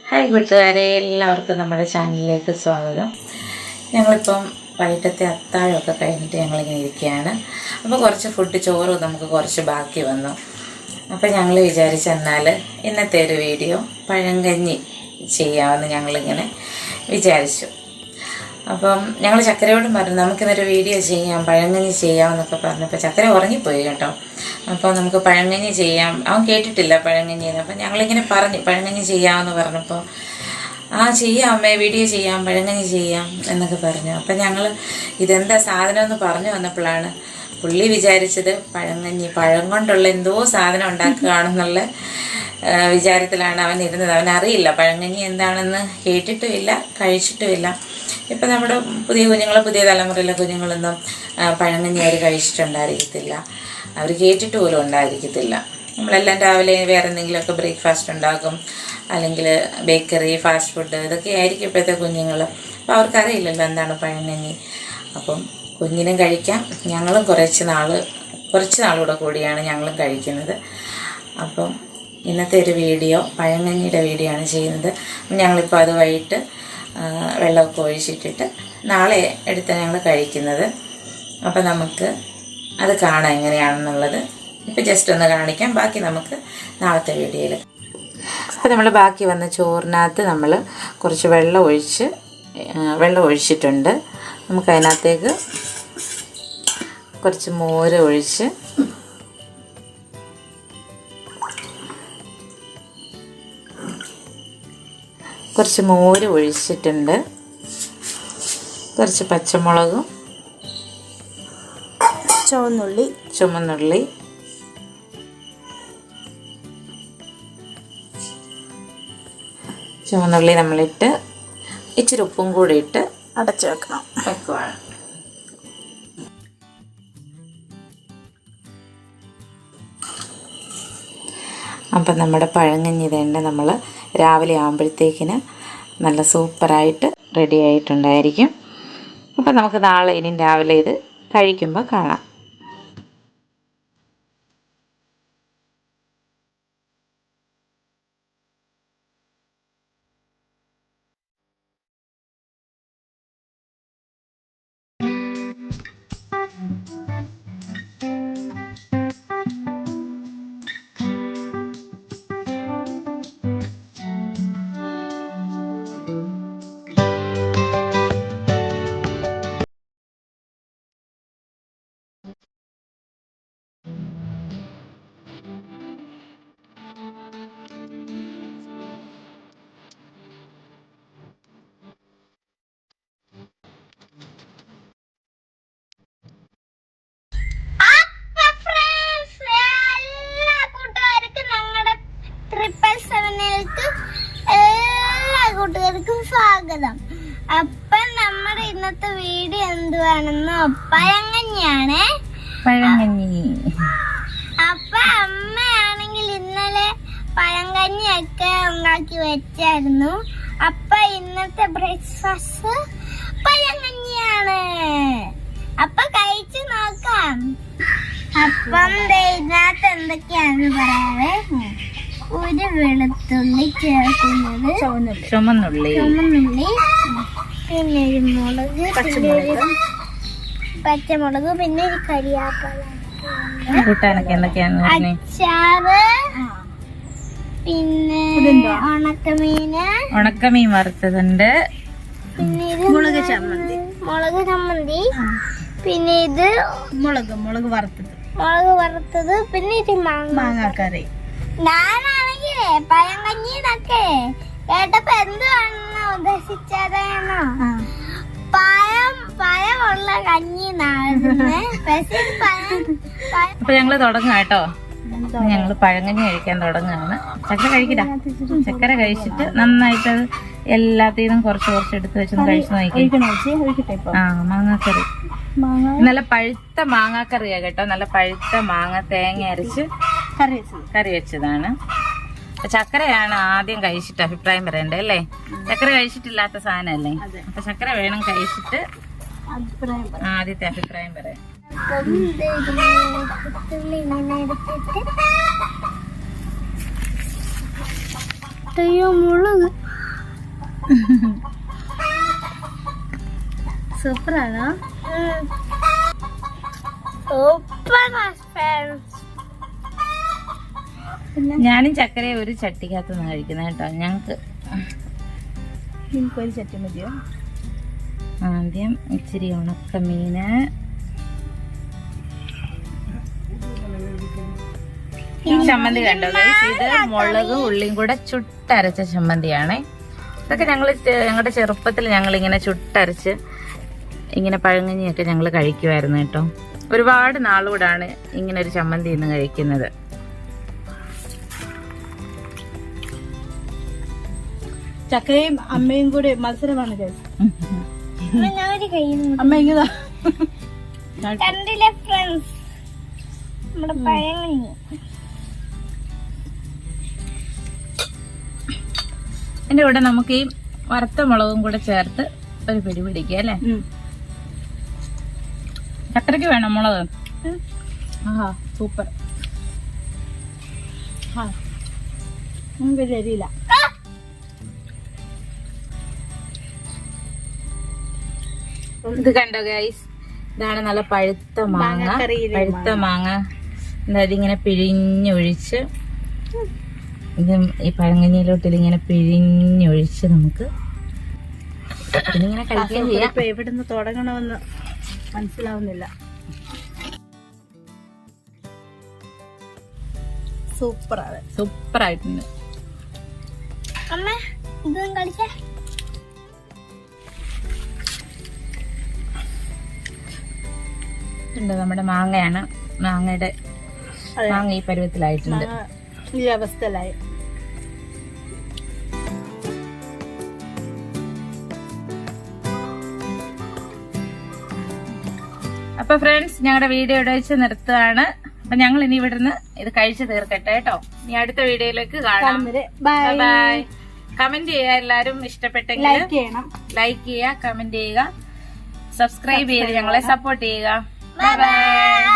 Hi കൂട്ടുകാരെ, എല്ലാവർക്കും നമ്മുടെ ചാനലിലേക്ക് സ്വാഗതം. ഞങ്ങളിപ്പം വൈകിട്ടത്തെ അത്താഴമൊക്കെ കഴിഞ്ഞിട്ട് ഞങ്ങളിങ്ങനെ ഇരിക്കുകയാണ്. അപ്പോൾ കുറച്ച് ചോറ് നമുക്ക് കുറച്ച് ബാക്കി വന്നു. അപ്പോൾ ഞങ്ങൾ വിചാരിച്ചെന്നാൽ ഇന്നത്തെ ഒരു വീഡിയോ പഴങ്കഞ്ഞി ചെയ്യാമെന്ന് ഞങ്ങളിങ്ങനെ വിചാരിച്ചു. അപ്പം ഞങ്ങൾ ചക്കരയോടും പറഞ്ഞു നമുക്കിന്നൊരു വീഡിയോ ചെയ്യാം, പഴങ്കഞ്ഞി ചെയ്യാമെന്നൊക്കെ പറഞ്ഞപ്പോൾ ചക്കര ഉറങ്ങിപ്പോയി കേട്ടോ. അപ്പോൾ നമുക്ക് പഴങ്കഞ്ഞി ചെയ്യാം, അവൻ കേട്ടിട്ടില്ല പഴങ്കഞ്ഞിന്ന്. അപ്പം ഞങ്ങളിങ്ങനെ പറഞ്ഞു പഴങ്കഞ്ഞി ചെയ്യാമെന്ന് പറഞ്ഞപ്പോൾ ചെയ്യാം അമ്മേ, വീഡിയോ ചെയ്യാം, പഴങ്കഞ്ഞി ചെയ്യാം എന്നൊക്കെ പറഞ്ഞു. അപ്പം ഞങ്ങൾ ഇതെന്താ സാധനം എന്ന് പറഞ്ഞു വന്നപ്പോഴാണ് പുള്ളി വിചാരിച്ചത് പഴം കൊണ്ടുള്ള എന്തോ സാധനം ഉണ്ടാക്കുകയാണെന്നുള്ള വിചാരത്തിലാണ് അവൻ ഇരുന്നത്. അവനറിയില്ല പഴങ്കഞ്ഞി എന്താണെന്ന്, കേട്ടിട്ടുമില്ല, കഴിച്ചിട്ടുമില്ല. ഇപ്പം നമ്മുടെ പുതിയ തലമുറയിലെ കുഞ്ഞുങ്ങളൊന്നും പഴങ്കഞ്ഞി അവർ കഴിച്ചിട്ടുണ്ടായിരിക്കത്തില്ല, അവർ കേട്ടിട്ട് പോലും ഉണ്ടായിരിക്കത്തില്ല. നമ്മളെല്ലാം രാവിലെ വേറെ എന്തെങ്കിലുമൊക്കെ ബ്രേക്ക്ഫാസ്റ്റ് ഉണ്ടാക്കും, അല്ലെങ്കിൽ ബേക്കറി, ഫാസ്റ്റ് ഫുഡ്, ഇതൊക്കെ ആയിരിക്കും ഇപ്പോഴത്തെ കുഞ്ഞുങ്ങൾ. അപ്പോൾ അവർക്കറിയില്ലല്ലോ എന്താണ് പഴങ്കഞ്ഞി. അപ്പം കുഞ്ഞിനും കഴിക്കാം, ഞങ്ങളും കുറച്ച് നാളുകൂടെ കൂടിയാണ് ഞങ്ങളും കഴിക്കുന്നത്. അപ്പം ഇന്നത്തെ ഒരു വീഡിയോ പഴങ്കഞ്ഞിയുടെ വീഡിയോ ആണ് ചെയ്യുന്നത്. ഞങ്ങളിപ്പോൾ അത് വൈകിട്ട് വെള്ളമൊക്കെ ഒഴിച്ചിട്ടിട്ട് നാളെ എടുത്താണ് ഞങ്ങൾ കഴിക്കുന്നത്. അപ്പോൾ നമുക്ക് അത് കാണാം എങ്ങനെയാണെന്നുള്ളത്. ഇപ്പോൾ ജസ്റ്റ് ഒന്ന് കാണിക്കാം, ബാക്കി നമുക്ക് നാളത്തെ വീഡിയോയിൽ. അപ്പോൾ നമ്മൾ ബാക്കി വന്ന ചോറിനകത്ത് നമ്മൾ കുറച്ച് വെള്ളം ഒഴിച്ചിട്ടുണ്ട്. നമുക്കതിനകത്തേക്ക് കുറച്ച് മോര് ഒഴിച്ച് ഒഴിച്ചിട്ടുണ്ട്. കുറച്ച് പച്ചമുളകും ചുമന്നുള്ളി നമ്മളിട്ട് ഇച്ചിരി ഉപ്പും കൂടി ഇട്ട് അടച്ച് വെക്കുവാണ്. അപ്പം നമ്മുടെ പഴങ്കഞ്ഞി തന്നെ നമ്മൾ രാവിലെ ആകുമ്പോഴത്തേക്കിന് നല്ല സൂപ്പറായിട്ട് റെഡി ആയിട്ടുണ്ടായിരിക്കും. അപ്പം നമുക്ക് നാളെ ഇനി രാവിലെ ഇത് കഴിക്കുമ്പോൾ കാണാം. സ്വാഗതം. അപ്പം നമ്മുടെ ഇന്നത്തെ വീഡിയോ എന്തുവാണെന്നോ പഴങ്കഞ്ഞിയാണ്. അപ്പൊ അമ്മയാണെങ്കിൽ ഇന്നലെ പഴങ്കഞ്ഞിയൊക്കെ ഉണ്ടാക്കി വെച്ചായിരുന്നു. അപ്പൊ ഇന്നത്തെ ബ്രേക്ക്ഫാസ്റ്റ് പഴങ്കഞ്ഞിയാണ്. അപ്പൊ കഴിച്ചു നോക്കാം. അപ്പം ഇതിനകത്ത് എന്തൊക്കെയാണെന്ന് പറയാവേ. ഒരു വെളുത്തുള്ളി ചേർക്കുന്നത്, ചുമന്നുള്ളി, പിന്നെ ഒരു മുളക്, പച്ചമുളക്, പിന്നെ ഒരു കരിയാപ്പല, അച്ചാറ്, പിന്നെ ഉണക്കമീൻ വറുത്തതുണ്ട്, പിന്നെ ഇത് മുളക് ചമ്മന്തി, പിന്നെ ഇത് മുളക് വറുത്തത്, പിന്നെ ഇത് മാങ്ങാക്കറി. ഞാനാണെങ്കിലേ പഴങ്കഞ്ഞിന്നൊക്കെ കേട്ടപ്പോ എന്തുവാണെന്ന് ഉദ്ദേശിച്ചതാണോ, പഴമുള്ള കഞ്ഞി. അപ്പൊ ഞങ്ങള് തുടങ്ങാം കേട്ടോ. ഞങ്ങൾ പഴങ്കഞ്ഞി കഴിക്കാൻ തുടങ്ങുകയാണ്. ചക്കര കഴിച്ചിട്ട് നന്നായിട്ട് അത് എല്ലാത്തിനും കുറച്ച് എടുത്ത് വെച്ചൊന്ന് കഴിച്ചു നോക്കി. മാങ്ങാക്കറി, നല്ല പഴുത്ത മാങ്ങാക്കറിയാ കേട്ടോ. നല്ല പഴുത്ത മാങ്ങ തേങ്ങ അരച്ച് കറി വെച്ചതാണ്. ചക്കരയാണ് ആദ്യം കഴിച്ചിട്ട് അഭിപ്രായം പറയണ്ടേ അല്ലേ? ചക്കര കഴിച്ചിട്ടില്ലാത്ത സാധനല്ലേ? അപ്പൊ ചക്കര വേണം കഴിച്ചിട്ട് ആദ്യത്തെ അഭിപ്രായം പറയാം. മുളക് സൂപ്പറാണോ? Super friends. ഞാനും ചക്കര ഒരു ചട്ടിക്കകത്ത് നിന്ന് കഴിക്കുന്നത് കേട്ടോ. ഞങ്ങക്ക് ഒരു ചട്ടി മതിയോ? ആദ്യം ഇച്ചിരി ഉണക്കമീന്, ഈ ചമ്മന്തി കണ്ടോ ഗൈസ്, ഇത് മുളകും ഉള്ളിയും കൂടെ ചുട്ടരച്ച ചമ്മന്തിയാണേ. ഇതൊക്കെ ഞങ്ങളുടെ ചെറുപ്പത്തിൽ ഞങ്ങളിങ്ങനെ ചുട്ടരച്ച് ഇങ്ങനെ പഴങ്കഞ്ഞിയൊക്കെ ഞങ്ങൾ കഴിക്കുമായിരുന്നു കേട്ടോ. ഒരുപാട് നാളുകൂടാണ് ഇങ്ങനെ ഒരു ചമ്മന്തി ഇന്ന് കഴിക്കുന്നത്. ചക്കയും അമ്മയും കൂടി മത്സരമാണ് അമ്മ ഇങ്ങതാ കണ്ടില്ലേ ഫ്രണ്ട്സ്, നമ്മുടെ പഴങ്കഞ്ഞി. എന്റെ കൂടെ നമുക്ക് ഈ വറുത്ത മുളകും കൂടെ ചേർത്ത് ഒരു പിടി പിടിക്കുക അല്ലേ? ചക്കരക്ക് വേണം മുളക്. ആഹാ സൂപ്പർ. ശരിയില്ല. ഇത് കണ്ടോ ഗൈസ്, ഇതാണ് നല്ല പഴുത്ത മാങ്ങ. പഴുത്ത മാങ്ങ ഇതിങ്ങനെ പിഴിഞ്ഞൊഴിച്ച് ഇത് ഈ പഴങ്കഞ്ഞിയിലോട്ട് ഇതിങ്ങനെ പിഴിഞ്ഞൊഴിച്ച് നമുക്ക് ഇതിങ്ങനെ കഴിക്കുകയും ചെയ്യാം. ഇപ്പൊ എവിടുന്ന് തുടങ്ങണമെന്ന് മനസ്സിലാവുന്നില്ല. സൂപ്പറാണ്, സൂപ്പറായിട്ടുണ്ട്. അമ്മ ഇതും കളിച്ചേ. നമ്മുടെ മാങ്ങയാണ്. മാങ്ങ ഈ പരുവത്തിലായിട്ടുണ്ട്. ഈ അവസ്ഥയിലായി. അപ്പൊ ഫ്രണ്ട്സ്, ഞങ്ങളുടെ വീഡിയോ ഇവിടെ വെച്ച് നിർത്തുകയാണ്. അപ്പൊ ഞങ്ങൾ ഇനി ഇവിടുന്ന് ഇത് കഴിച്ചു തീർക്കട്ടെ കേട്ടോ. ഇനി അടുത്ത വീഡിയോയിലേക്ക് കാണാം. ബൈ. കമന്റ് ചെയ്യുക, എല്ലാരും ഇഷ്ടപ്പെട്ടെങ്കിൽ ലൈക്ക് ചെയ്യുക, കമന്റ് ചെയ്യുക, സബ്സ്ക്രൈബ് ചെയ്ത് ഞങ്ങളെ സപ്പോർട്ട് ചെയ്യുക. ബൈ.